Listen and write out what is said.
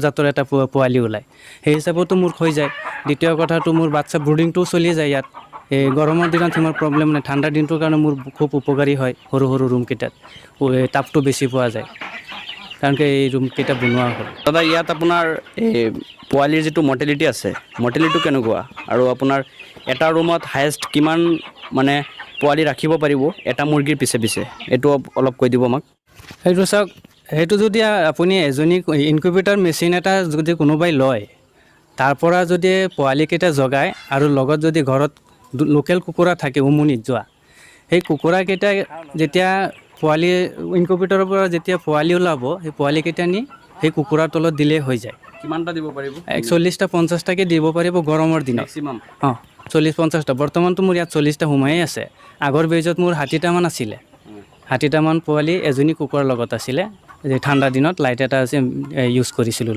জাতৰ এটা পোৱালি ওলায় সেই হিচাপতো মোৰ হৈ যায়। দ্বিতীয় কথাটো মোৰ বাচ্চা ব্ৰুডিংটোও চলি যায় ইয়াত। এই গৰমৰ দিনত সিমান প্ৰব্লেম নাই, ঠাণ্ডাৰ দিনটোৰ কাৰণে মোৰ খুব উপকাৰী হয়। সৰু সৰু ৰুমকেইটাত তাপটো বেছি পোৱা যায়, কাৰণ কি এই ৰুমকেইটা বনোৱা হ'ল। দাদা ইয়াত আপোনাৰ এই পোৱালিৰ যিটো মৰ্টেলিটি আছে, মৰ্টেলিটিটো কেনেকুৱা? আৰু আপোনাৰ এটা ৰুমত হায়েষ্ট কিমান মানে পোৱালি ৰাখিব পাৰিব এটা মুৰ্গীৰ পিছে পিছে, এইটো অলপ কৈ দিব আমাক। সেইটো চাওক, সেইটো যদি আপুনি এজনী ইনকিউবেটৰ মেচিন এটা যদি কোনোবাই লয়, তাৰ পৰা যদি পোৱালিকেইটা জগায় আৰু লগত যদি ঘৰত লোকেল কুকুৰা থাকে উমনিত যোৱা, সেই কুকুৰাকেইটাই যেতিয়া পোৱালি ইনকিউবেটৰৰ পৰা যেতিয়া পোৱালি ওলাব, সেই পোৱালিকেইটা নি সেই কুকুৰাৰ তলত দিলেই হৈ যায়। কিমানটা দিব পাৰিব? 40টা 50টাকৈ দিব পাৰিব গৰমৰ দিনত মেক্সিমাম। 40-50টা। বৰ্তমানতো মোৰ ইয়াত 40টা সোমায়ে আছে। আগৰ বেজত মোৰ 60টামান আছিলে। 60টামান পোৱালি এজনী কুকুৰাৰ লগত আছিলে। যে ঠাণ্ডা দিনত লাইট এটা আছে ইউজ কৰিছিলোঁ।